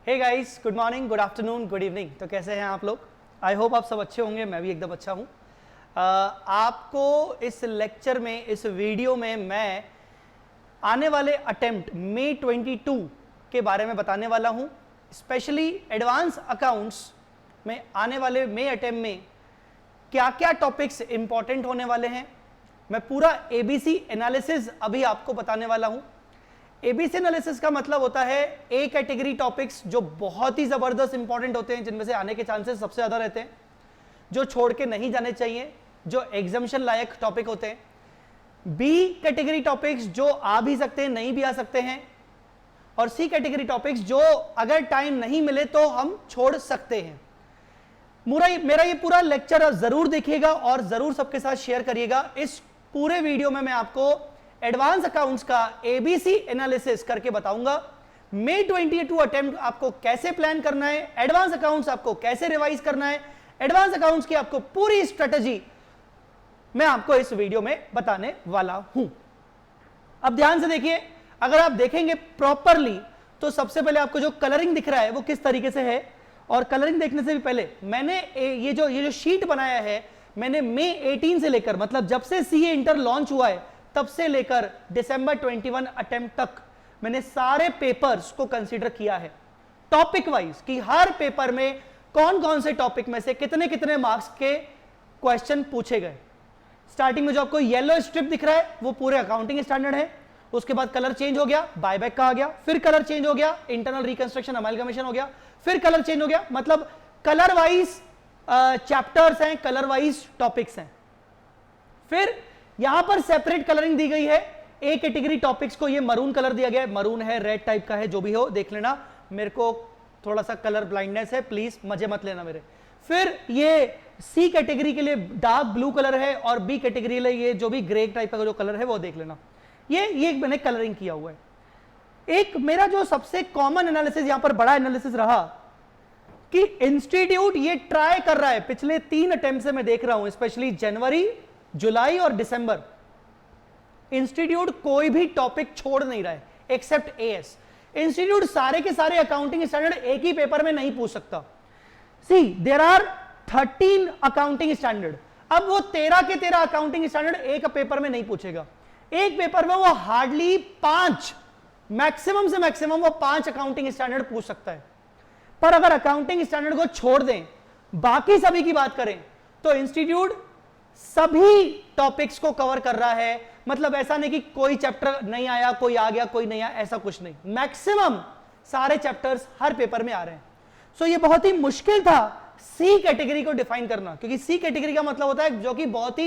हे guys, good morning, good afternoon, good evening. तो कैसे हैं आप लोग? आई होप आप सब अच्छे होंगे। मैं भी एकदम अच्छा हूँ। आपको इस लेक्चर में, इस वीडियो में मैं आने वाले अटेम्प्ट मई 22 के बारे में बताने वाला हूँ। स्पेशली एडवांस अकाउंट्स में आने वाले मई अटेम्प्ट में क्या क्या टॉपिक्स इंपॉर्टेंट होने वाले हैं, मैं पूरा एबीसी एनालिसिस अभी आपको बताने वाला हूँ। एबीसी एनालिसिस का मतलब होता है ए कैटेगरी टॉपिक्स जो बहुत ही जबरदस्त इंपॉर्टेंट होते हैं, जिनमें से आने के चांसेस सबसे ज्यादा रहते हैं, जो छोड़ के नहीं जाने चाहिए, जो एग्जामिनेशन लायक टॉपिक होते हैं। बी कैटेगरी टॉपिक्स जो आ भी सकते हैं, नहीं भी आ सकते हैं, और सी कैटेगरी टॉपिक्स जो अगर टाइम नहीं मिले तो हम छोड़ सकते हैं। मेरा ये पूरा लेक्चर जरूर देखिएगा और जरूर सबके साथ शेयर करिएगा। इस पूरे वीडियो में मैं आपको एडवांस अकाउंट्स का एबीसी एनालिसिस करके बताऊंगा। मई 22 अटेम्प्ट आपको कैसे प्लान करना है, एडवांस अकाउंट्स आपको कैसे रिवाइज करना है, एडवांस अकाउंट्स की आपको पूरी स्ट्रेटजी मैं आपको इस वीडियो में बताने वाला हूं। अब ध्यान से देखिए, अगर आप देखेंगे प्रॉपरली तो सबसे पहले आपको जो कलरिंग दिख रहा है वो किस तरीके से है। और कलरिंग देखने से भी पहले मैंने ये जो शीट बनाया है, मैंने मई 18 से लेकर, मतलब जब से सीए इंटर लॉन्च हुआ है तब से लेकर दिसंबर 21 अटेम्प्ट तक मैंने सारे पेपर्स को कंसीडर किया है टॉपिक वाइज, कि हर पेपर में कौन कौन से टॉपिक में से कितने कितने मार्क्स के क्वेश्चन पूछे गए। स्टार्टिंग में जो आपको येलो स्ट्रिप दिख रहा है वो पूरे अकाउंटिंग स्टैंडर्ड है। उसके बाद कलर चेंज हो गया, बायबैक का आ गया, फिर कलर चेंज हो गया, इंटरनल रिकंस्ट्रक्शन अमालगमेशन हो गया, फिर कलर चेंज हो गया। मतलब कलर वाइज चैप्टर्स हैं, कलर वाइज टॉपिक्स हैं। फिर यहां पर सेपरेट कलरिंग दी गई है। ए कैटेगरी टॉपिक्स को ये मरून कलर दिया गया है, मरून है, रेड टाइप का है, जो भी हो देख लेना। मेरे को थोड़ा सा कलर ब्लाइंडनेस है, प्लीज मजे मत लेना मेरे। फिर ये सी कैटेगरी के लिए डार्क ब्लू कलर है, और बी कैटेगरी के लिए ये जो भी ग्रे टाइप का जो कलर है वो देख लेना। ये मैंने कलरिंग किया हुआ है। एक मेरा जो सबसे कॉमन एनालिसिस यहां पर बड़ा एनालिसिस रहा कि इंस्टीट्यूट ये ट्राई कर रहा है, पिछले 3 अटेम्प्ट से मैं देख रहा हूं, स्पेशली जनवरी, जुलाई और दिसंबर, इंस्टीट्यूट कोई भी टॉपिक छोड़ नहीं रहा है एक्सेप्ट एएस। इंस्टीट्यूट सारे के सारे अकाउंटिंग स्टैंडर्ड एक ही पेपर में नहीं पूछ सकता। सी देयर आर 13 अकाउंटिंग स्टैंडर्ड। अब वो 13 के 13 अकाउंटिंग स्टैंडर्ड एक पेपर में नहीं पूछेगा। एक पेपर में वो हार्डली 5, मैक्सिमम से मैक्सिमम वो 5 अकाउंटिंग स्टैंडर्ड पूछ सकता है। पर अगर अकाउंटिंग स्टैंडर्ड को छोड़ दें, बाकी सभी की बात करें, तो इंस्टीट्यूट सभी टॉपिक्स को कवर कर रहा है। मतलब ऐसा नहीं कि कोई चैप्टर नहीं आया, कोई आ गया, कोई नहीं आया, ऐसा कुछ नहीं। मैक्सिमम सारे चैप्टर्स हर पेपर में आ रहे हैं। सो ये बहुत ही मुश्किल था सी कैटेगरी को डिफाइन करना, क्योंकि सी कैटेगरी का मतलब होता है जो कि बहुत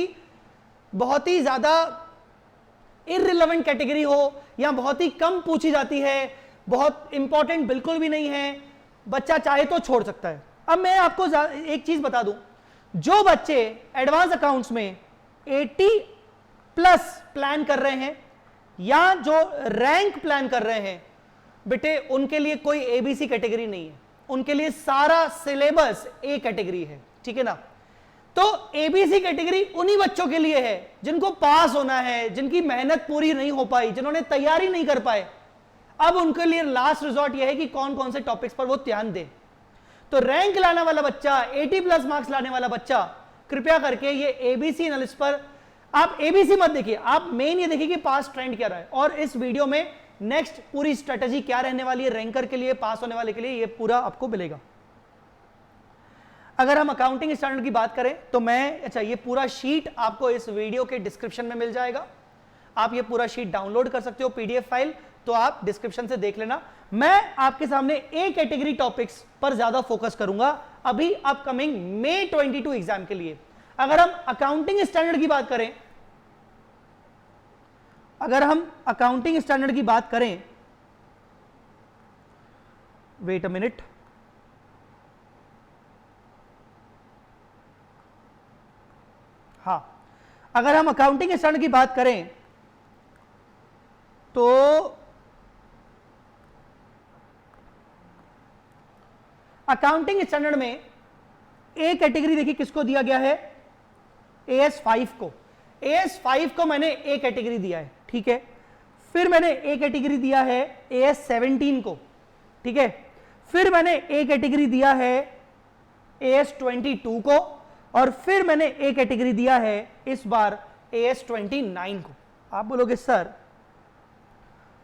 ही ज्यादा इररिलेवेंट कैटेगरी हो, या बहुत ही कम पूछी जाती है, बहुत इंपॉर्टेंट बिल्कुल भी नहीं है, बच्चा चाहे तो छोड़ सकता है। अब मैं आपको एक चीज बता दूं, जो बच्चे एडवांस अकाउंट्स में 80 प्लस प्लान कर रहे हैं या जो रैंक प्लान कर रहे हैं, बेटे उनके लिए कोई एबीसी कैटेगरी नहीं है, उनके लिए सारा सिलेबस ए कैटेगरी है, ठीक है ना। तो एबीसी कैटेगरी उन्हीं बच्चों के लिए है जिनको पास होना है, जिनकी मेहनत पूरी नहीं हो पाई, जिन्होंने तैयारी नहीं कर पाए। अब उनके लिए लास्ट रिजॉर्ट यह है कि कौन कौन से टॉपिक्स पर वो ध्यान दे। तो रैंक लाने वाला बच्चा, 80 प्लस मार्क्स लाने वाला बच्चा, कृपया करके ये एबीसी एनालिसिस पर आप एबीसी मत देखिए, आप मेन ये देखिए कि पास ट्रेंड क्या रहा है, और इस वीडियो में नेक्स्ट पूरी स्ट्रेटजी क्या रहने वाली है रैंकर के लिए, पास होने वाले के लिए, ये पूरा आपको मिलेगा। अगर हम अकाउंटिंग स्टैंडर्ड की बात करें तो ये पूरा शीट आपको इस वीडियो के डिस्क्रिप्शन में मिल जाएगा। आप ये पूरा शीट डाउनलोड कर सकते हो, पीडीएफ फाइल, तो आप डिस्क्रिप्शन से देख लेना। मैं आपके सामने ए कैटेगरी टॉपिक्स पर ज्यादा फोकस करूंगा अभी अपकमिंग मई 22 एग्जाम के लिए। अगर हम अकाउंटिंग स्टैंडर्ड की बात करें, वेट अ मिनट, हाँ, अगर हम अकाउंटिंग स्टैंडर्ड की बात करें तो अकाउंटिंग स्टैंडर्ड में ए कैटेगरी देखिए किसको दिया गया है, AS5 को। AS5 को मैंने ए कैटेगरी दिया है, ठीक है। फिर मैंने ए कैटेगरी दिया है AS17 को, ठीक है। फिर मैंने ए कैटेगरी दिया है AS22 को, और फिर मैंने ए कैटेगरी दिया है इस बार AS29 को। आप बोलोगे सर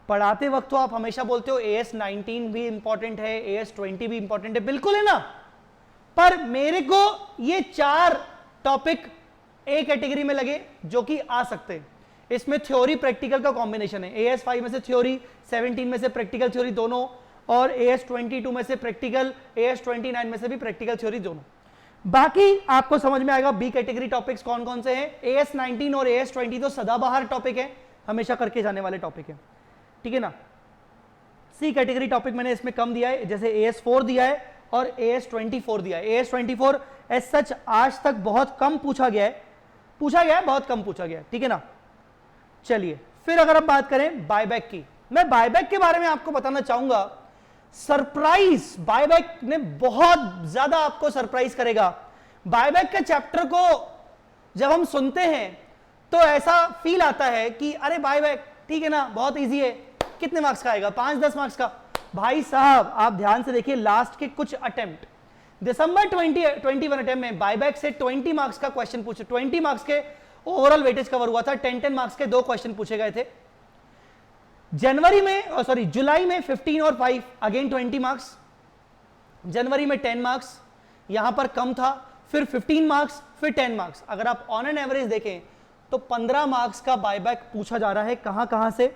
पढ़ाते वक्त तो आप हमेशा बोलते हो AS19 भी इंपॉर्टेंट है, AS20 भी इंपॉर्टेंट है, बिल्कुल है ना, पर मेरे को ये 4 टॉपिक ए कैटेगरी में लगे जो कि आ सकते हैं। इसमें थ्योरी प्रैक्टिकल का कॉम्बिनेशन है, AS5 में से थ्योरी, 17 में से प्रैक्टिकल थ्योरी दोनों, और AS22 में से प्रैक्टिकल, AS29 में से भी प्रैक्टिकल थ्योरी दोनों। बाकी आपको समझ में आएगा बी कैटेगरी टॉपिक्स कौन कौन से हैं। AS19 और AS20 तो सदाबहार टॉपिक है, हमेशा करके जाने वाले टॉपिक है, ठीक है ना। सी कैटेगरी टॉपिक मैंने इसमें कम दिया है, जैसे AS4 दिया है और AS24 दिया है। AS24 एज सच आज तक बहुत कम पूछा गया है, बहुत कम पूछा गया है, ठीक है ना। चलिए फिर अगर हम बात करें बायबैक की, मैं बायबैक के बारे में आपको बताना चाहूंगा। सरप्राइज, बायबैक ने बहुत ज्यादा आपको सरप्राइज करेगा। बायबैक के चैप्टर को जब हम सुनते हैं तो ऐसा फील आता है कि अरे बायबैक ठीक है ना, बहुत इजी है, कितने मार्क्स का आएगा, 5-10 मार्क्स का। भाई साहब आप ध्यान से देखिए, लास्ट के कुछ अटेम्प्ट दिसंबर 2021 अटेम्प्ट में बायबैक से 20 मार्क्स का क्वेश्चन पूछे, 20 मार्क्स के ओवरऑल वेटेज कवर हुआ था, 10-10 मार्क्स के 2 क्वेश्चन पूछे गए थे। जुलाई में 15 और 5 अगेन 20 मार्क्स, जनवरी में 10 मार्क्स, यहां पर कम था, फिर 15 मार्क्स, फिर 10 मार्क्स। अगर आप ऑन एन एवरेज देखें तो 15 मार्क्स का बायबैक पूछा जा रहा है। कहां से?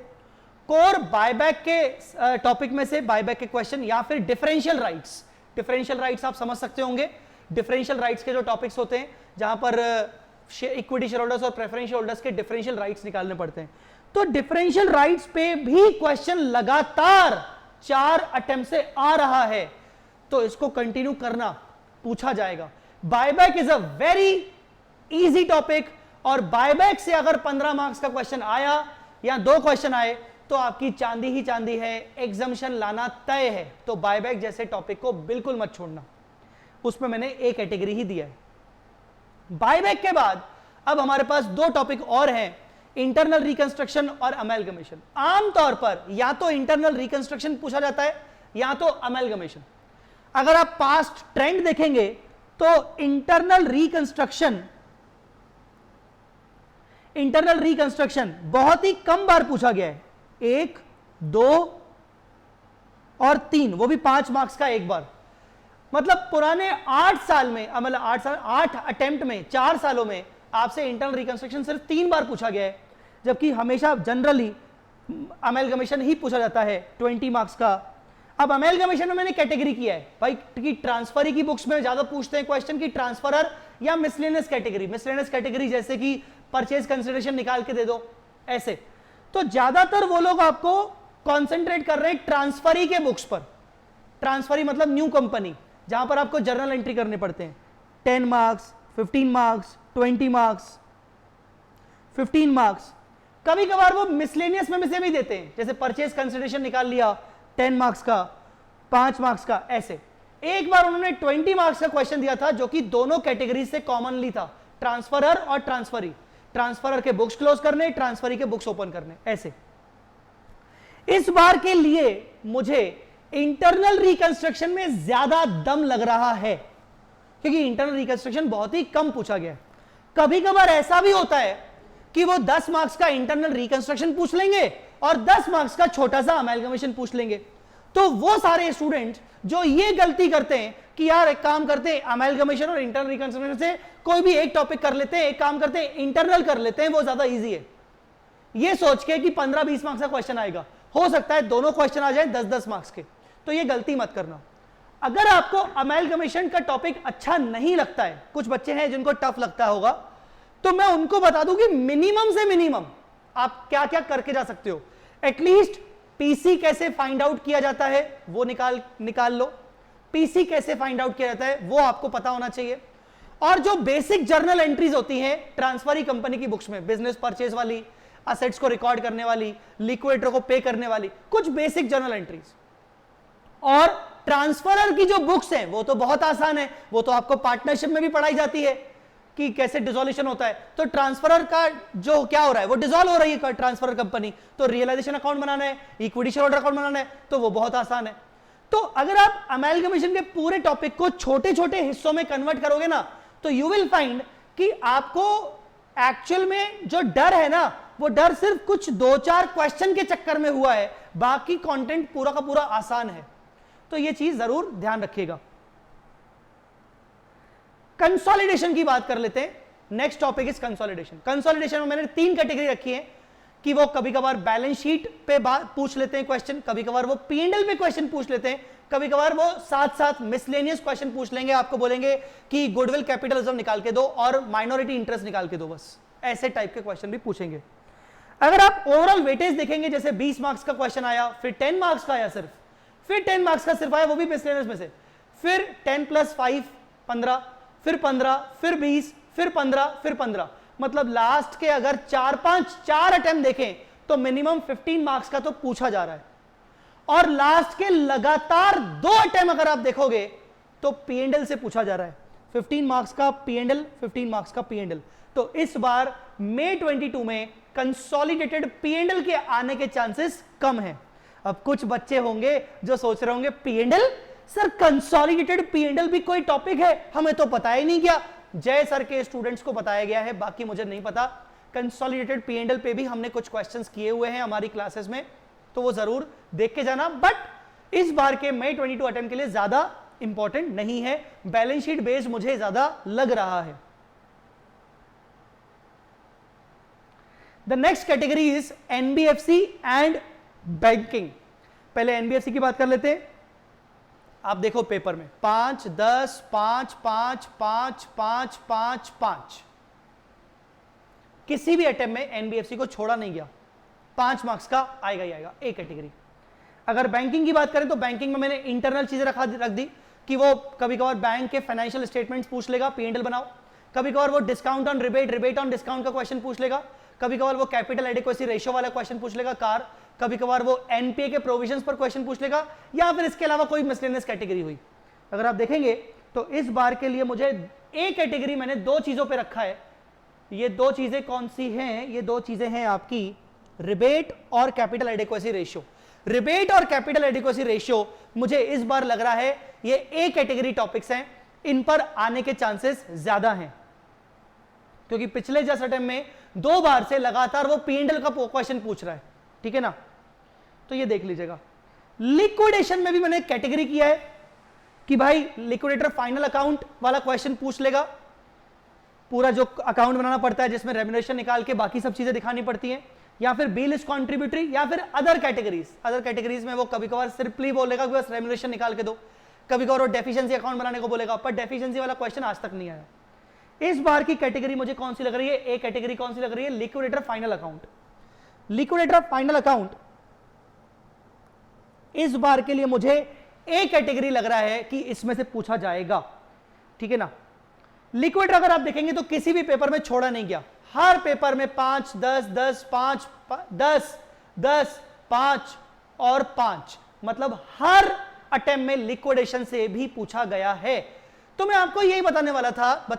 कोर बायबैक के टॉपिक में से बायबैक के क्वेश्चन, या फिर डिफरेंशियल राइट्स। डिफरेंशियल राइट्स आप समझ सकते होंगे, डिफरेंशियल राइट्स के जो टॉपिक्स होते हैं जहां पर इक्विटी शेयर होल्डर्स और प्रेफरेंशियल होल्डर्स के डिफरेंशियल राइट्स निकालने पड़ते हैं। तो डिफरेंशियल राइट्स पे भी क्वेश्चन लगातार 4 अटेम्प्ट से आ रहा है, तो इसको कंटिन्यू करना, पूछा जाएगा। Buyback is a very easy topic, और बायबैक से अगर 15 मार्क्स का क्वेश्चन आया या 2 क्वेश्चन आए तो आपकी चांदी ही चांदी है, एग्जम्पशन लाना तय है। तो बायबैक जैसे टॉपिक को बिल्कुल मत छोड़ना, उसमें मैंने ए कैटेगरी ही दिया है। बायबैक के बाद अब हमारे पास 2 टॉपिक और हैं, इंटरनल रिकंस्ट्रक्शन और अमेलगमेशन। आमतौर पर या तो इंटरनल रिकंस्ट्रक्शन पूछा जाता है या तो अमेलगमेशन। अगर आप पास्ट ट्रेंड देखेंगे तो इंटरनल रिकंस्ट्रक्शन बहुत ही कम बार पूछा गया है, 1, 2 और 3, वो भी 5 मार्क्स का एक बार। मतलब पुराने 8 साल में, मतलब 8 अटेम्प्ट में, 4 सालों में आपसे इंटरनल रिकंस्ट्रक्शन सिर्फ 3 बार पूछा गया है, जबकि हमेशा जनरली अमेलगमेशन ही पूछा जाता है 20 मार्क्स का। अब अमेलगमेशन में मैंने कैटेगरी किया है भाई कि ट्रांसफरी की बुक्स में ज्यादा पूछते हैं क्वेश्चन की ट्रांसफरर या मिसलेनियस कैटेगरी। मिसलेनियस कैटेगरी जैसे कि परचेज कंसिडरेशन निकाल के दे दो, ऐसे। तो ज्यादातर वो लोग आपको कॉन्सेंट्रेट कर रहे हैं ट्रांसफरी के बुक्स पर। ट्रांसफरी मतलब न्यू कंपनी, जहां पर आपको जर्नल एंट्री करने पड़ते हैं। 10 मार्क्स, 15 मार्क्स, 20 मार्क्स, 15 मार्क्स। कभी कभार वो मिसलेनियस में से भी देते हैं, जैसे परचेज कंसिडरेशन निकाल लिया 10 मार्क्स का, 5 मार्क्स का, ऐसे। एक बार उन्होंने 20 मार्क्स का क्वेश्चन दिया था जो कि दोनों कैटेगरी से कॉमनली था, ट्रांसफरर और ट्रांसफरी। ट्रांसफरर के बुक्स क्लोज करने, ट्रांसफरी के बुक्स ओपन करने, ऐसे। इस बार के लिए मुझे इंटरनल रिकंस्ट्रक्शन में ज्यादा दम लग रहा है, क्योंकि इंटरनल रिकंस्ट्रक्शन बहुत ही कम पूछा गया है। कभी कभार ऐसा भी होता है कि वो 10 मार्क्स का इंटरनल रिकंस्ट्रक्शन पूछ लेंगे और 10 मार्क्स का छोटा सा अमेलगमेशन पूछ लेंगे। तो वो सारे स्टूडेंट जो ये गलती करते हैं कि यार एक काम करते हैं, अमेलगमेशन और इंटरनल रिकंस्ट्रक्शन से कोई भी एक टॉपिक कर लेते हैं, एक काम करते हैं इंटरनल कर लेते हैं, वो ज्यादा इजी है, ये सोच के कि 15-20 मार्क्स का क्वेश्चन आएगा। हो सकता है दोनों क्वेश्चन आ जाए 10-10 मार्क्स के, तो ये गलती मत करना। अगर आपको अमेलगमेशन का टॉपिक अच्छा नहीं लगता है, कुछ बच्चे हैं जिनको टफ लगता होगा, तो मैं उनको बता दूं कि मिनिमम से मिनिमम आप क्या क्या करके जा सकते हो। एटलीस्ट पीसी कैसे फाइंड आउट किया जाता है वो निकाल लो। पीसी कैसे फाइंड आउट किया जाता है वो आपको पता होना चाहिए। और जो बेसिक जर्नल एंट्रीज होती हैं ट्रांसफरी कंपनी की बुक्स में, बिजनेस परचेज वाली, असेट्स को रिकॉर्ड करने वाली, लिक्विडेटर को पे करने वाली, कुछ बेसिक जर्नल एंट्रीज। और ट्रांसफरर की जो बुक्स हैं वो तो बहुत आसान है, वो तो आपको पार्टनरशिप में भी पढ़ाई जाती है कि कैसे डिसोल्यूशन होता है। तो ट्रांसफरर का जो क्या हो रहा है, वो डिसॉल्व हो रही है ट्रांसफरर कंपनी, तो रियलाइजेशन अकाउंट बनाना है, इक्विटी शेयर होल्डर अकाउंट बनाना है, तो वो बहुत आसान है। तो अगर आप अमेलगमेशन के पूरे टॉपिक को छोटे छोटे हिस्सों में कन्वर्ट करोगे ना, तो यू विल फाइंड कि आपको एक्चुअल में जो डर है ना, वो डर सिर्फ कुछ 2-4 क्वेश्चन के चक्कर में हुआ है, बाकी कंटेंट पूरा का पूरा आसान है। तो ये चीज जरूर ध्यान रखिएगा। कंसोलिडेशन की बात कर लेते हैं। Next topic is consolidation. Consolidation में मैंने 3 कैटेगरी रखी है कि वो कभी कभार बैलेंस शीट पे बात पूछ लेते हैं क्वेश्चन, कभी कभार वो P&L पे क्वेश्चन पूछ लेते हैं, कभी कभार वो साथ साथ मिसलेनियस क्वेश्चन पूछ लेंगे, आपको बोलेंगे कि गुडविल कैपिटल रिजर्व निकाल के दो और माइनॉरिटी इंटरेस्ट निकाल के दो, बस ऐसे टाइप के क्वेश्चन भी पूछेंगे। अगर आप ओवरऑल वेटेज देखेंगे, जैसे 20 मार्क्स का क्वेश्चन आया, फिर 10 मार्क्स का आया सिर्फ, फिर 10 मार्क्स का सिर्फ आया, वो भी मिसलेनियस में से, फिर 10 + 5 15, फिर 15, फिर 20, फिर 15, फिर 15, मतलब लास्ट के अगर 4 अटेम्प्ट देखें तो मिनिमम 15 मार्क्स का तो पूछा जा रहा है। और लास्ट के लगातार 2 अटेम्प्ट अगर आप देखोगे तो P&L से पूछा जा रहा है, 15 मार्क्स का P&L, 15 मार्क्स का P&L। तो इस बार मई 22 में कंसोलिडेटेड P&L के आने के चांसेस कम हैं। अब कुछ बच्चे होंगे जो सोच रहे होंगे P&L सर, कंसोलिडेटेड P&L भी कोई टॉपिक है, हमें तो पता ही नहीं क्या। जय सर के स्टूडेंट्स को बताया गया है, बाकी मुझे नहीं पता। कंसोलिडेटेड P&L पे भी हमने कुछ क्वेश्चंस किए हुए हैं हमारी क्लासेस में, तो वो जरूर देख के जाना। बट इस बार के मई 22 अटेम्प्ट के लिए ज्यादा इंपॉर्टेंट नहीं है, बैलेंस शीट बेस्ड मुझे ज्यादा लग रहा है। The next category is NBFC and banking. पहले NBFC की बात कर लेते हैं। आप देखो पेपर में 5, 10, 5, 5, 5, 5, 5, 5, किसी भी अटेम्प्ट में NBFC को छोड़ा नहीं गया, 5 मार्क्स का आएगा ही आएगा, एक कैटेगरी। अगर बैंकिंग की बात करें तो बैंकिंग में मैंने इंटरनल चीजें रख दी कि वो कभी कभार बैंक के फाइनेंशियल स्टेटमेंट्स पूछ लेगा, P&L बनाओ, कभी कभार वो discount on rebate, rebate on discount का क्वेश्चन पूछ लेगा, कभी कभार वो कैपिटल एडिक्वेसी रेशियो वाला क्वेश्चन पूछ लेगा कार, कभी कभार वो NPA के प्रोविजंस पर क्वेश्चन पूछ लेगा, या फिर इसके अलावा कोई मिसलेनियस कैटेगरी हुई। अगर आप देखेंगे तो इस बार के लिए मुझे एक कैटेगरी मैंने 2 चीजों पे रखा है। ये 2 चीजें कौन सी हैं? ये 2 चीजें हैं आपकी रिबेट और कैपिटल एडिक्वेसी रेशियो। रिबेट और कैपिटल एडिक्वेसी रेशियो मुझे इस बार लग रहा है ये एक कैटेगरी टॉपिक्स हैं, इन पर आने के चांसेस ज्यादा हैं, क्योंकि पिछले जस्ट अटेम्प्ट में 2 बार से लगातार वो P&L का क्वेश्चन पूछ रहा है, ठीक है ना। तो ये देख लीजिएगा। लिक्विडेशन में भी मैंने कैटेगरी किया है कि भाई लिक्विडेटर फाइनल अकाउंट वाला क्वेश्चन पूछ लेगा, पूरा जो अकाउंट बनाना पड़ता है जिसमें रेम्युनरेशन निकाल के बाकी सब चीजें दिखानी पड़ती हैं, या फिर बी लिस्ट कॉन्ट्रीब्यूटरी, या फिर अदर कैटेगरीज में वो कभी कभार सिंपली बोलेगा कि बस रेम्युनरेशन निकाल के दो, कभी कभार वो डेफिशिएंसी अकाउंट बनाने को बोलेगा, पर डेफिशिएंसी वाला क्वेश्चन आज तक नहीं आया। इस बार की कैटेगरी मुझे कौन सी लग रही है? एक कैटेगरी कौन सी लग रही है? Liquidator final account. Liquidator final account इस बार के लिए मुझे एक कैटेगरी लग रहा है कि इसमें से पूछा जाएगा, ठीक है ना। लिक्विडेटर अगर आप देखेंगे तो किसी भी पेपर में छोड़ा नहीं गया, हर पेपर में 5, 10, 10, 5, 10, 10, 5 और 5, मतलब हर अटेम्प्ट में लिक्विडेशन से भी पूछा गया है। तो मैं आपको यही बता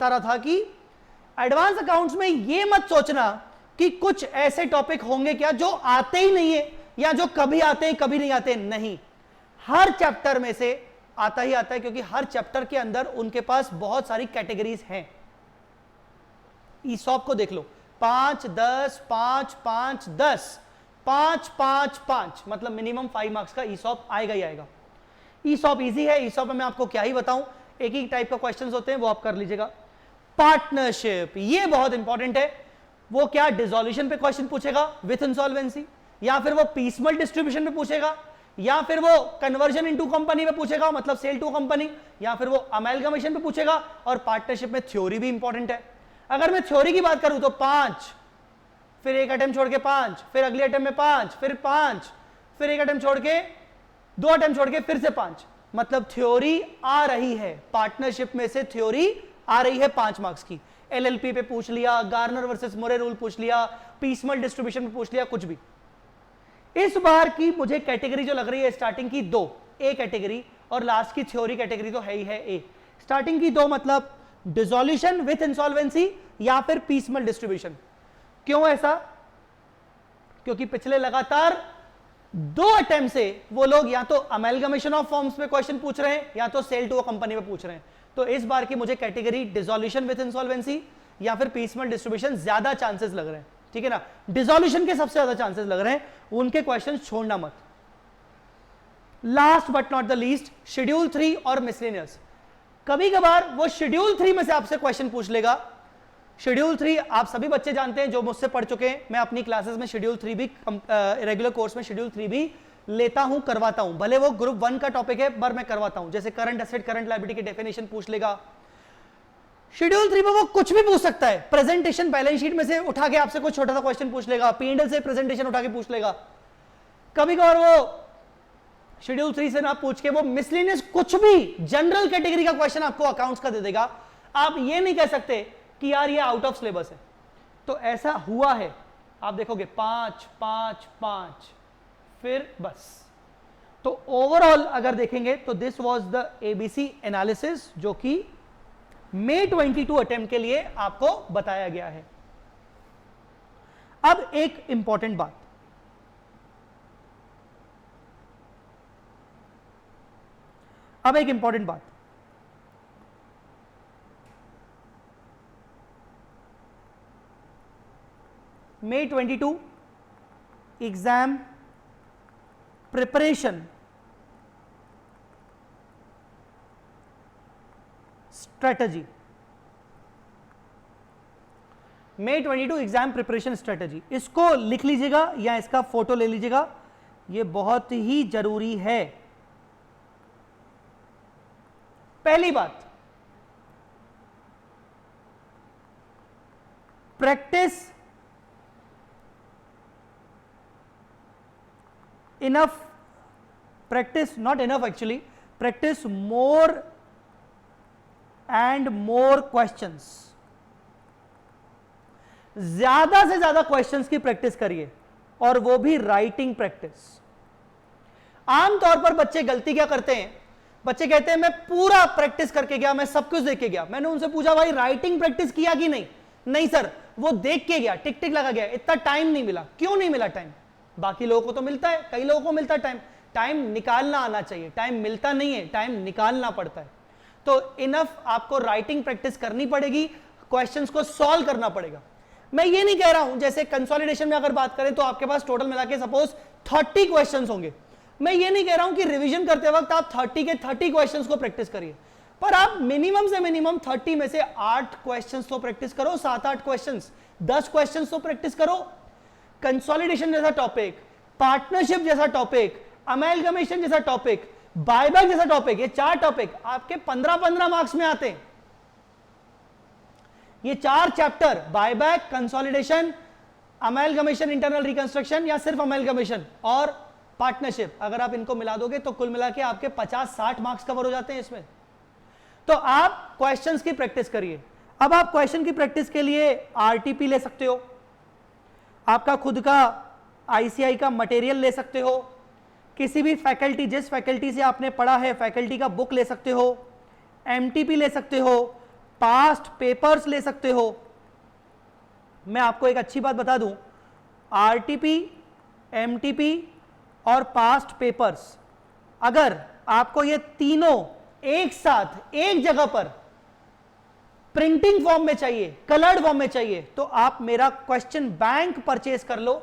रहा था कि एडवांस अकाउंट्स में ये मत सोचना कि कुछ ऐसे टॉपिक होंगे क्या जो आते ही नहीं है, या जो कभी आते हैं कभी नहीं आते। नहीं, हर चैप्टर में से आता ही आता है, क्योंकि हर चैप्टर के अंदर उनके पास बहुत सारी कैटेगरीज हैं। ईसॉप को देख लो, 5, 10, 5, 5, 10, 5, 5, 5, मतलब मिनिमम 5 मार्क्स का ईसॉप आएगा ही आएगा। ईसॉप इजी है, ईसॉप में मैं आपको क्या ही बताऊं, एक ही टाइप का क्वेश्चंस होते हैं, वो आप कर लीजिएगा। पार्टनरशिप, ये बहुत इंपॉर्टेंट है। वो क्या डिसॉल्यूशन पे क्वेश्चन पूछेगा विथ इंसॉल्वेंसी, या फिर वो पीसमल डिस्ट्रीब्यूशन पे पूछेगा, या फिर वो कन्वर्जन इनटू कंपनी में पूछेगा, मतलब सेल टू कंपनी, या फिर वो अमेलगमेशन पे पूछेगा। और पार्टनरशिप में थ्योरी भी इंपॉर्टेंट है। अगर मैं थ्योरी की बात करूं तो 5, फिर एक अटेम्प्ट छोड़ के 5, फिर अगले अटेम्प्ट में 5, फिर 5, फिर एक अटेम्प्ट छोड़ के 2 अटेम्प्ट छोड़ के फिर से 5, मतलब थ्योरी आ रही है। पार्टनरशिप में से थ्योरी आ रही है 5 मार्क्स की। LLP पे पूछ लिया, गार्नर वर्सेस मोरे रूल पूछ लिया, पीसमल डिस्ट्रीब्यूशन पे पूछ लिया, कुछ भी। इस बार की मुझे कैटेगरी जो लग रही है स्टार्टिंग की 2, ए कैटेगरी, और लास्ट की थ्योरी कैटेगरी तो है ही है ए। स्टार्टिंग की 2 मतलब डिसॉल्यूशन विथ इंसॉल्वेंसी या फिर पीसमल डिस्ट्रीब्यूशन। क्यों ऐसा? क्योंकि पिछले लगातार 2 अटेम्प्ट से वो लोग या तो अमेलगमेशन ऑफ फॉर्म्स पे क्वेश्चन पूछ रहे हैं या तो सेल टू अ कंपनी पे पूछ रहे हैं। तो इस बार की मुझे कैटेगरी डिसोल्यूशन विद इंसॉल्वेंसी या फिर पीसमेल डिस्ट्रीब्यूशन ज्यादा चांसेस लग रहे हैं, ठीक है ना। डिसोल्यूशन के सबसे ज्यादा चांसेस लग रहे हैं, उनके क्वेश्चन छोड़ना मत। Last but not the least, schedule 3 और मिसलेनियस। कभी कभार वो शेड्यूल 3 में से आपसे क्वेश्चन पूछ लेगा। शेड्यूल 3 आप सभी बच्चे जानते हैं जो मुझसे पढ़ चुके हैं, मैं अपनी क्लासेस में शेड्यूल 3 भी रेगुलर कोर्स में शेड्यूल 3 भी लेता हूं, करवाता हूं। भले वो ग्रुप 1 का टॉपिक है पर मैं करवाता हूं। जैसे करंट एसेट करंट लायबिलिटी की डेफिनेशन पूछ लेगा। शेड्यूल 3 में वो कुछ भी पूछ सकता है। प्रेजेंटेशन बैलेंस शीट में से उठा के आपसे कोई छोटा सा क्वेश्चन पूछ लेगा, P&L से प्रेजेंटेशन उठा के पूछ लेगा। कभी कभार वो शेड्यूल 3 से ना पूछ के वो मिसलेनियस कुछ भी जनरल कैटेगरी का क्वेश्चन आपको अकाउंट्स का दे देगा। आप ये नहीं कह सकते कि यार ये आउट ऑफ सिलेबस है। तो ऐसा हुआ है, आप देखोगे 5 5 5 फिर बस। तो ओवरऑल अगर देखेंगे तो this was the ABC analysis जो कि May 22 अटेम्प्ट के लिए आपको बताया गया है। अब एक इंपॉर्टेंट बात, May 22 exam preparation strategy. May 22 exam preparation strategy, इसको लिख लीजिएगा या इसका फोटो ले लीजिएगा, यह बहुत ही जरूरी है। पहली बात, practice enough, practice not enough actually, practice more and more questions. ज्यादा से ज्यादा क्वेश्चंस की प्रैक्टिस करिए और वो भी राइटिंग प्रैक्टिस। आमतौर पर बच्चे गलती क्या करते हैं, बच्चे कहते हैं मैं पूरा प्रैक्टिस करके गया, मैं सब कुछ देख के गया। मैंने उनसे पूछा भाई राइटिंग प्रैक्टिस किया कि नहीं? नहीं सर, वो देख के गया, टिक टिक लगा गया, इतना टाइम नहीं मिला। क्यों नहीं मिला टाइम? बाकी लोगों को तो मिलता है, कई लोगों को मिलता है टाइम। टाइम निकालना आना चाहिए, टाइम मिलता नहीं है, टाइम निकालना पड़ता है। तो इनफ आपको राइटिंग प्रैक्टिस करनी पड़ेगी, क्वेश्चंस को सॉल्व करना पड़ेगा। मैं ये नहीं कह रहा हूं, जैसे कंसोलिडेशन में अगर बात करें तो आपके पास टोटल मिला के सपोज 30 क्वेश्चंस होंगे। मैं ये नहीं कह रहा हूं कि रिवीजन करते वक्त आप 30 के 30 क्वेश्चंस को प्रैक्टिस करिए, पर आप मिनिमम से मिनिमम 30 में से 8 क्वेश्चंस तो प्रैक्टिस करो, 7-8 क्वेश्चंस, 10 क्वेश्चंस तो प्रैक्टिस करो। कंसोलिडेशन जैसा टॉपिक, पार्टनरशिप जैसा टॉपिक, अमेलगमेशन जैसा टॉपिक, बायबैक जैसा टॉपिक, ये 4 टॉपिक आपके 15-15 मार्क्स में आते हैं। ये 4 chapter, buyback, consolidation, amalgamation, internal reconstruction या सिर्फ अमेलगमेशन और पार्टनरशिप, अगर आप इनको मिला दोगे तो कुल मिला के आपके 50-60 मार्क्स कवर हो जाते हैं इसमें। तो आप क्वेश्चंस की प्रैक्टिस करिए। अब आप क्वेश्चन की प्रैक्टिस के लिए आरटीपी ले सकते हो, आपका खुद का आईसीआई का मटेरियल ले सकते हो, किसी भी फैकल्टी, जिस फैकल्टी से आपने पढ़ा है फैकल्टी का बुक ले सकते हो, एमटीपी ले सकते हो, पास्ट पेपर्स ले सकते हो। मैं आपको एक अच्छी बात बता दूं, आरटीपी, एमटीपी और पास्ट पेपर्स, अगर आपको ये तीनों एक साथ एक जगह पर प्रिंटिंग फॉर्म में चाहिए, कलर्ड फॉर्म में चाहिए, तो आप मेरा क्वेश्चन बैंक परचेज कर लो।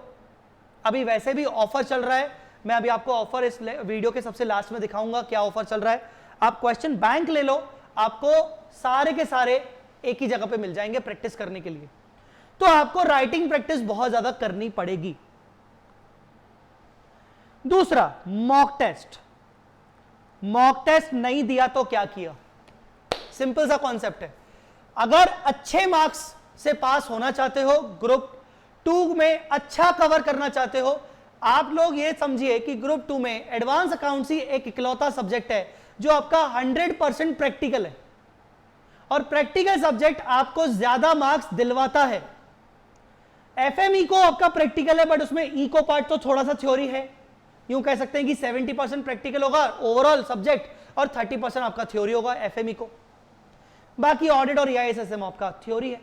अभी वैसे भी ऑफर चल रहा है, मैं अभी आपको ऑफर इस वीडियो के सबसे लास्ट में दिखाऊंगा क्या ऑफर चल रहा है। आप क्वेश्चन बैंक ले लो, आपको सारे के सारे एक ही जगह पे मिल जाएंगे प्रैक्टिस करने के लिए। तो आपको राइटिंग प्रैक्टिस बहुत ज्यादा करनी पड़ेगी। दूसरा, मॉक टेस्ट। मॉक टेस्ट नहीं दिया तो क्या किया? सिंपल सा कॉन्सेप्ट है। अगर अच्छे मार्क्स से पास होना चाहते हो, ग्रुप 2 में अच्छा कवर करना चाहते हो, आप लोग ये समझिए कि ग्रुप 2 में एडवांस अकाउंटेंसी एक इकलौता सब्जेक्ट है जो आपका 100% प्रैक्टिकल है, और प्रैक्टिकल सब्जेक्ट आपको ज्यादा मार्क्स दिलवाता है। एफएमई को आपका प्रैक्टिकल है, बट उसमें इको पार्ट तो थोड़ा सा थ्योरी है। यूं कह सकते हैं कि 70% प्रैक्टिकल होगा ओवरऑल सब्जेक्ट और 30% आपका थ्योरी होगा एफएमई को। बाकी ऑडिट और ईआईएसएसएम आपका थ्योरी है।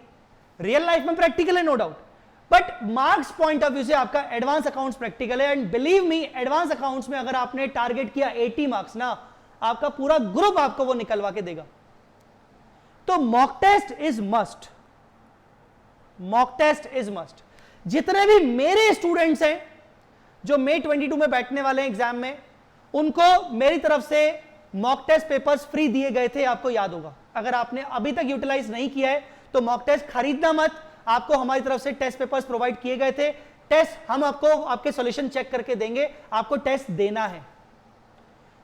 रियल लाइफ में प्रैक्टिकल है no doubt, but marks point of view से आपका एडवांस अकाउंट्स प्रैक्टिकल है, and believe me advance accounts में अगर आपने टारगेट किया 80 मार्क्स ना, आपका पूरा ग्रुप आपको वो निकलवा के देगा। तो mock test is must, mock test is must. जितने भी मेरे स्टूडेंट्स हैं जो मई 22 में बैठने वाले हैं एग्जाम में, उनको मेरी तरफ से मॉक टेस्ट पेपर्स फ्री दिए गए थे, आपको याद होगा। अगर आपने अभी तक यूटिलाइज नहीं किया है तो मॉक टेस्ट खरीदना मत, आपको हमारी तरफ से टेस्ट पेपर्स प्रोवाइड किए गए थे। टेस्ट हम आपको आपके सॉल्यूशन चेक करके देंगे, आपको टेस्ट देना है।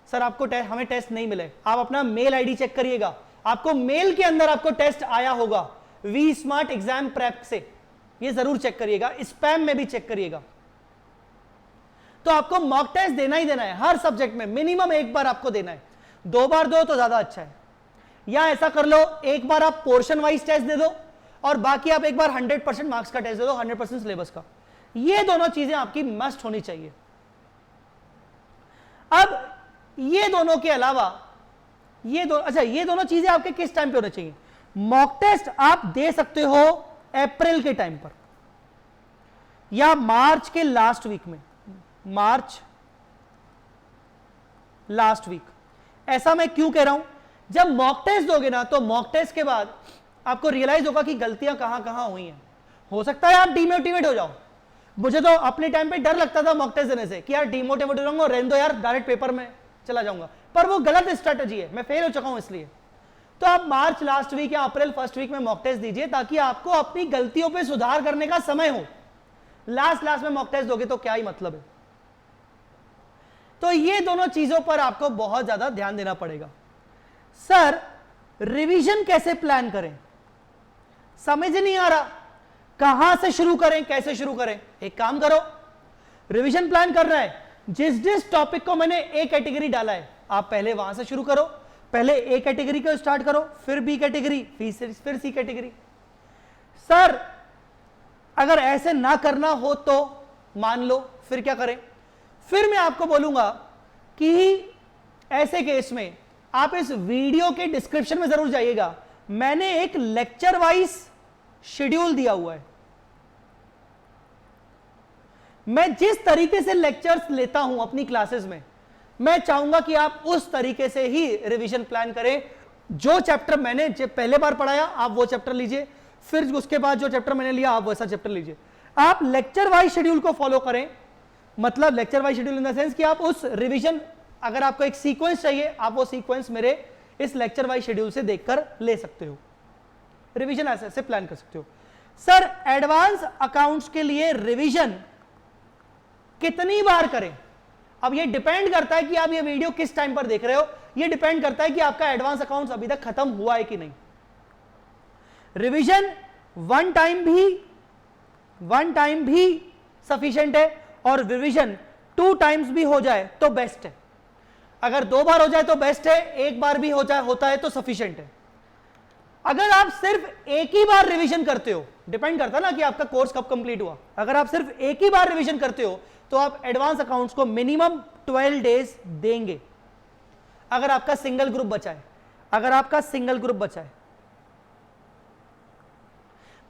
सर आपको हमें टेस्ट नहीं मिले, आप अपना मेल आईडी चेक करिएगा, आपको मेल के अंदर आपको टेस्ट आया होगा वी स्मार्ट एग्जाम प्रेप से, ये जरूर चेक करिएगा, स्पैम में भी चेक करिएगा। तो आपको मॉक टेस्ट देना ही देना है, हर सब्जेक्ट में मिनिमम एक बार आपको देना है, 2 बार दो तो ज्यादा अच्छा है। या ऐसा कर लो, एक बार आप पोर्शन वाइज टेस्ट दे दो और बाकी आप एक बार 100% मार्क्स का टेस्ट दे दो, 100% सिलेबस का। ये दोनों चीजें आपकी मस्ट होनी चाहिए। अब ये दोनों के अलावा ये दोनों चीजें आपके किस टाइम पे होनी चाहिए? मॉक टेस्ट आप दे सकते हो अप्रैल के टाइम पर या मार्च के लास्ट वीक में, मार्च लास्ट वीक। ऐसा मैं क्यों कह रहा हूं? जब मॉक टेस्ट दोगे ना, तो मॉक टेस्ट के बाद आपको रियलाइज होगा कि गलतियां कहां कहां हुई हैं। हो सकता है आप डिमोटिवेट हो जाओ। मुझे तो अपने टाइम पे डर लगता था मॉक टेस्ट देने से कि यार डिमोटिवेट हो जाऊंगा, रहने दो यार, डायरेक्ट पेपर में चला जाऊंगा। पर वो गलत स्ट्रेटजी है, मैं फेल हो चुका हूं इसलिए। तो आप मार्च लास्ट वीक या अप्रैल फर्स्ट वीक में मॉक टेस्ट दीजिए, ताकि आपको अपनी गलतियों पे सुधार करने का समय हो। लास्ट में मॉक टेस्ट दोगे तो क्या ही मतलब है। तो ये दोनों चीजों पर आपको बहुत ज्यादा ध्यान देना पड़ेगा। सर रिवीजन कैसे प्लान करें, समझ नहीं आ रहा, कहां से शुरू करें, कैसे शुरू करें? एक काम करो, रिवीजन प्लान करना है, जिस टॉपिक को मैंने ए कैटेगरी डाला है, आप पहले वहां से शुरू करो। पहले ए कैटेगरी को स्टार्ट करो, फिर बी कैटेगरी, फिर सी कैटेगरी। सर अगर ऐसे ना करना हो तो मान लो फिर क्या करें? फिर मैं आपको बोलूंगा कि ऐसे केस में आप इस वीडियो के डिस्क्रिप्शन में जरूर जाइएगा, मैंने एक लेक्चर वाइज शेड्यूल दिया हुआ है। मैं जिस तरीके से लेक्चर्स लेता हूं अपनी क्लासेस में, मैं चाहूंगा कि आप उस तरीके से ही रिवीजन प्लान करें। जो चैप्टर मैंने पहले बार पढ़ाया आप वो चैप्टर लीजिए, फिर उसके बाद जो चैप्टर मैंने लिया आप वैसा चैप्टर लीजिए। आप लेक्चर वाइज शेड्यूल को फॉलो करें, मतलब lecture wise schedule in the sense कि आप उस रिवीजन, अगर आपको एक सीक्वेंस चाहिए, आप वो सीक्वेंस मेरे इस लेक्चर वाइज शेड्यूल से देखकर ले सकते हो। रिवीजन ऐसे प्लान कर सकते हो। सर एडवांस अकाउंट्स के लिए रिवीजन कितनी बार करें? अब ये डिपेंड करता है कि आप ये वीडियो किस टाइम पर देख रहे हो, ये डिपेंड करता है कि आपका एडवांस अकाउंट्स अभी तक खत्म हुआ है कि नहीं। रिवीजन वन टाइम भी सफिशिएंट है, और रिवीजन 2 टाइम्स भी हो जाए तो बेस्ट है। अगर 2 बार हो जाए तो बेस्ट है, 1 बार भी होता है तो सफिशिएंट है। अगर आप सिर्फ एक ही बार रिवीजन करते हो, डिपेंड करता है ना कि आपका कोर्स कब कंप्लीट हुआ, अगर आप सिर्फ एक ही बार रिवीजन करते हो तो आप एडवांस अकाउंट्स को मिनिमम 12 डेज देंगे। अगर आपका सिंगल ग्रुप बचा है,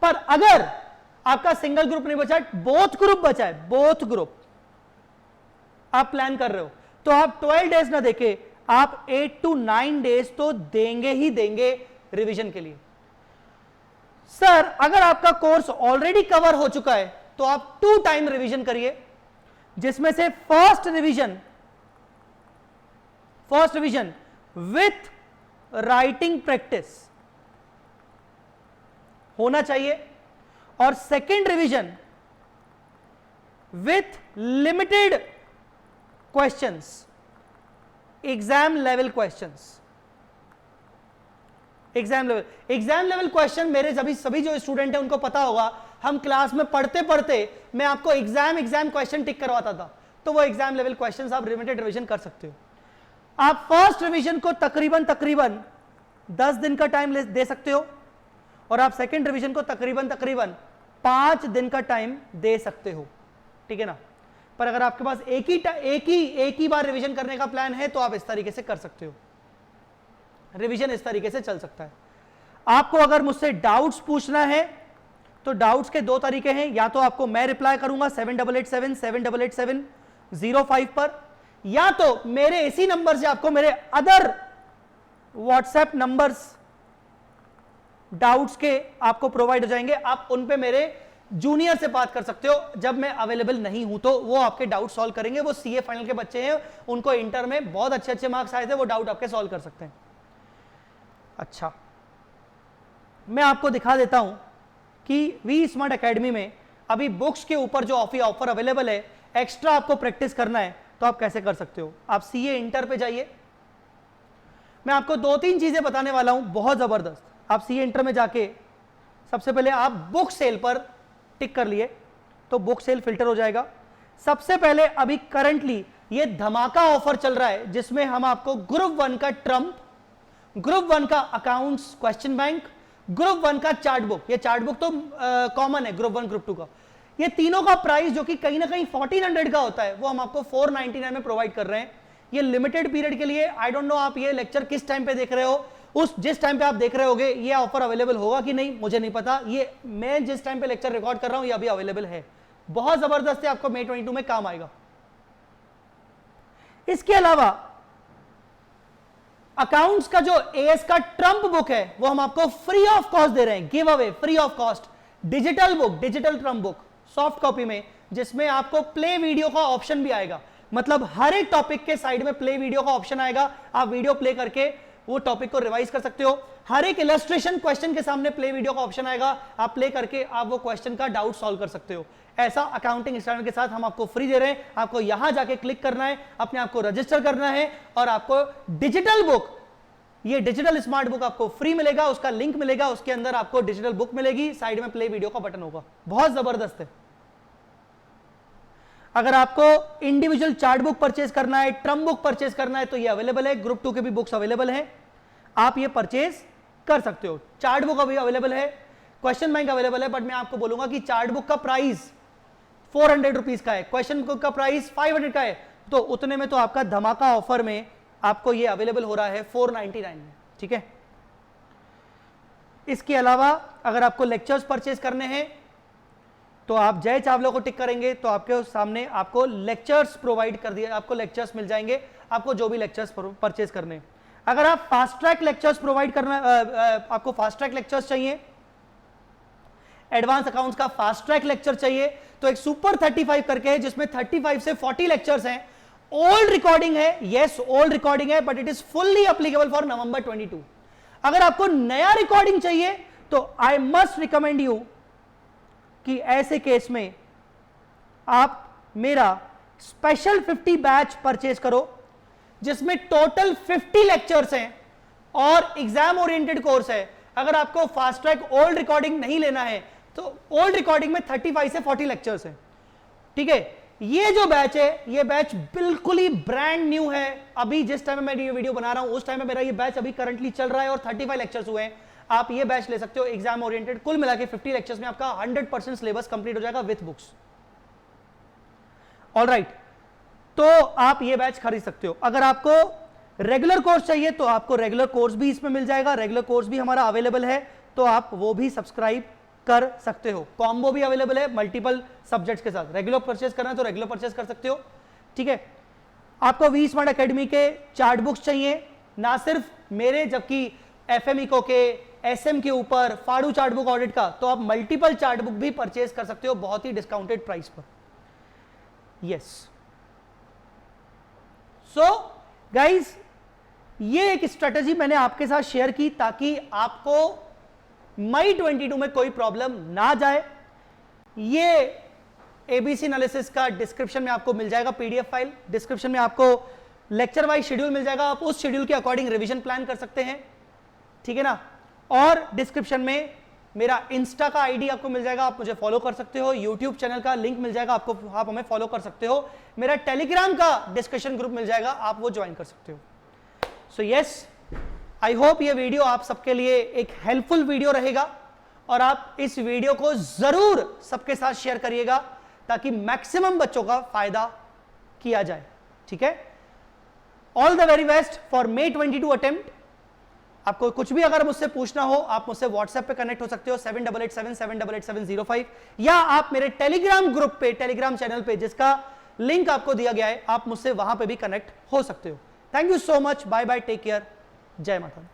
पर अगर आपका सिंगल ग्रुप नहीं बचा है, बोथ ग्रुप आप प्लान कर रहे हो, तो आप 12 डेज ना देके आप 8 to 9 डेज तो देंगे ही देंगे रिवीजन के लिए। सर अगर आपका कोर्स ऑलरेडी कवर हो चुका है तो आप 2 टाइम रिवीजन करिए, जिसमें से first revision with writing practice होना चाहिए, और second revision with limited questions, exam level question. मेरे सभी जो स्टूडेंट हैं उनको पता होगा, हम क्लास में पढ़ते पढ़ते मैं आपको एग्जाम क्वेश्चन टिक करवाता था, तो वो एग्जाम लेवल क्वेश्चंस आप लिमिटेड रिवीजन कर सकते हो। आप फर्स्ट रिवीजन को तकरीबन 10 दिन का टाइम दे सकते हो, और आप सेकंड रिवीजन को तकरीबन 5 दिन का टाइम दे सकते हो, ठीक है ना। पर अगर आपके पास एक ही बार रिवीजन करने का प्लान है तो आप इस तरीके से कर सकते हो, रिवीजन इस तरीके से चल सकता है। आपको अगर मुझसे डाउट्स पूछना है तो डाउट्स के दो तरीके हैं, या तो आपको मैं रिप्लाई करूंगा 7887 पर, या तो मेरे इसी नंबर से आपको मेरे अदर व्हाट्सएप नंबर्स डाउट्स के आपको प्रोवाइड हो जाएंगे, आप उन पे मेरे जूनियर से बात कर सकते हो जब मैं अवेलेबल नहीं हूं, तो वो आपके डाउट सॉल्व करेंगे। वो सीए फाइनल के बच्चे हैं, उनको इंटर में बहुत अच्छे अच्छे मार्क्स आए थे, वो डाउट आपके सॉल्व कर सकते हैं। अच्छा, मैं आपको दिखा देता हूं कि वी स्मार्ट एकेडमी में अभी बुक्स के ऊपर जो ऑफर अवेलेबल है, एक्स्ट्रा आपको प्रैक्टिस करना है तो आप कैसे कर सकते हो। आप सीए इंटर पे जाइए, मैं आपको 2-3 चीजें बताने वाला हूं बहुत जबरदस्त। आप सीए इंटर में जाके सबसे पहले आप बुक सेल पर टिक कर लिए तो बुक सेल फिल्टर हो जाएगा। सबसे पहले अभी करंटली ये धमाका ऑफर चल रहा है जिसमें हम आपको ग्रुप 1 का ट्रम्प, ग्रुप 1 का अकाउंट्स क्वेश्चन बैंक, ग्रुप 1 का चार्ट बुक, ये चार्ट बुक तो कॉमन है ग्रुप 1 ग्रुप 2 का, ये तीनों का प्राइस जो कि कहीं ना कहीं 1400 का होता है वो हम आपको 499 में प्रोवाइड कर रहे हैं। ये लिमिटेड पीरियड के लिए, आई डोंट नो आप ये लेक्चर किस टाइम पे देख रहे हो, उस जिस टाइम पे आप देख रहे होगे ये ऑफर अवेलेबल होगा कि नहीं मुझे नहीं पता, ये मैं जिस टाइम पे लेक्चर रिकॉर्ड कर रहा हूं ये अभी अवेलेबल है। बहुत जबरदस्त है, आपको May 22 में काम आएगा। इसके अलावा अकाउंट्स का जो एएस का ट्रम्प बुक है वो हम आपको फ्री ऑफ कॉस्ट दे रहे हैं, give away free of cost. Digital book, digital Trump book soft copy में, जिसमें आपको प्ले वीडियो का ऑप्शन भी आएगा, मतलब हर एक टॉपिक के साइड में प्ले वीडियो का ऑप्शन आएगा, आप वीडियो प्ले करके वो टॉपिक को रिवाइज कर सकते हो। हर एक इलस्ट्रेशन क्वेश्चन के सामने प्ले वीडियो का ऑप्शन आएगा, आप प्ले करके आप वो क्वेश्चन का डाउट सॉल्व कर सकते हो। ऐसा अकाउंटिंग स्टैंडर्ड के साथ हम आपको फ्री दे रहे हैं। आपको यहां जाके क्लिक करना है, अपने आप को रजिस्टर करना है और आपको डिजिटल बुक, ये डिजिटल स्मार्ट बुक आपको फ्री मिलेगा, उसका लिंक मिलेगा, उसके अंदर आपको डिजिटल बुक मिलेगी, साइड में प्ले वीडियो का बटन होगा। बहुत जबरदस्त है। अगर आपको इंडिविजुअल चार्ट बुक परचेज करना है, ट्रम्प बुक परचेज करना है तो ये अवेलेबल है, ग्रुप 2 के भी बुक्स अवेलेबल हैं, आप ये परचेज कर सकते हो। चार्ट बुक अभी अवेलेबल है, क्वेश्चन बैंक अवेलेबल है, बट मैं आपको बोलूंगा कि चार्ट बुक का प्राइस 400 रुपीज का है, क्वेश्चन बुक का प्राइस 500 का है, तो उतने में तो आपका धमाका ऑफर में आपको ये अवेलेबल हो रहा है 499 में, ठीक है। इसके अलावा अगर आपको लेक्चर्स परचेज करने हैं तो आप जय चावला को टिक करेंगे तो आपके सामने आपको लेक्चर्स प्रोवाइड कर दिए, आपको लेक्चर्स मिल जाएंगे, आपको जो भी लेक्चर्स परचेज करने हैं। अगर आप फास्ट ट्रैक लेक्चर्स प्रोवाइड करना, आपको फास्ट ट्रैक लेक्चर्स चाहिए, एडवांस अकाउंट्स का फास्ट ट्रैक लेक्चर चाहिए, तो एक सुपर 35 करके है जिसमें 35 से 40 लेक्चर्स हैं। ओल्ड रिकॉर्डिंग है, यस ओल्ड रिकॉर्डिंग है, but it is fully applicable for नवंबर 22। अगर आपको नया रिकॉर्डिंग चाहिए तो आई मस्ट रिकमेंड यू कि ऐसे केस में आप मेरा स्पेशल 50 बैच परचेज करो, जिसमें टोटल 50 लेक्चर्स हैं और एग्जाम ओरिएंटेड कोर्स है। अगर आपको फास्ट ट्रैक ओल्ड रिकॉर्डिंग नहीं लेना है तो ओल्ड रिकॉर्डिंग में 35 से 40 लेक्चर्स हैं, ठीक है। ये जो बैच है, ये बैच बिल्कुल ही ब्रांड न्यू है। अभी जिस टाइम मैं ये वीडियो बना रहा हूं उस टाइम में मेरा ये बैच अभी करंटली चल रहा है और 35 लेक्चर्स हुए हैं। आप ये बैच ले सकते हो, एग्जाम ओरिएंटेड, कुल मिला के 50 लेक्चर्स में आपका 100% सिलेबस कंप्लीट हो जाएगा विथ बुक्स। ऑलराइट, तो आप ये बैच खरीद सकते हो। अगर आपको रेगुलर कोर्स चाहिए तो आपको रेगुलर कोर्स भी इसमें मिल जाएगा, रेगुलर कोर्स भी हमारा अवेलेबल है, तो आप वो भी सब्सक्राइब कर सकते हो। कॉम्बो भी अवेलेबल है मल्टीपल सब्जेक्ट्स के साथ, रेगुलर परचेज करना है तो रेगुलर परचेज कर सकते हो, ठीक है। आपको वी स्मार्ट एकेडमी के चार्ट बुक्स चाहिए, ना सिर्फ मेरे, जबकि एफएमइको के, एसएम के ऊपर, फाड़ू चार्ट बुक ऑडिट का, तो आप मल्टीपल चार्ट बुक भी परचेज कर सकते हो बहुत ही डिस्काउंटेड प्राइस पर। यस, सो गाइज, ये एक स्ट्रेटेजी मैंने आपके साथ शेयर की ताकि आपको मई 22 में कोई प्रॉब्लम ना जाए। ये एबीसी एनालिसिस का डिस्क्रिप्शन में आपको मिल जाएगा, पीडीएफ फाइल डिस्क्रिप्शन में आपको लेक्चर वाइज शेड्यूल मिल जाएगा, आप उस शेड्यूल के अकॉर्डिंग रिवीजन प्लान कर सकते हैं, ठीक है ना। और डिस्क्रिप्शन में मेरा इंस्टा का आईडी आपको मिल जाएगा, आप मुझे फॉलो कर सकते हो, यूट्यूब चैनल का लिंक मिल जाएगा आपको, आप हमें फॉलो कर सकते हो, मेरा टेलीग्राम का डिस्कशन ग्रुप मिल जाएगा, आप वो ज्वाइन कर सकते हो। सो यस, आई होप ये वीडियो आप सबके लिए एक हेल्पफुल वीडियो रहेगा और आप इस वीडियो को जरूर सबके साथ शेयर करिएगा ताकि मैक्सिमम बच्चों का फायदा किया जाए, ठीक है। All the very best for May 22 attempt. आपको कुछ भी अगर मुझसे पूछना हो आप मुझसे व्हाट्सएप पे कनेक्ट हो सकते हो 7887788705, या आप मेरे टेलीग्राम ग्रुप पे, टेलीग्राम चैनल पे जिसका लिंक आपको दिया गया है, आप मुझसे वहां पे भी कनेक्ट हो सकते हो। Thank you so much, bye bye, take care, जय माता दी।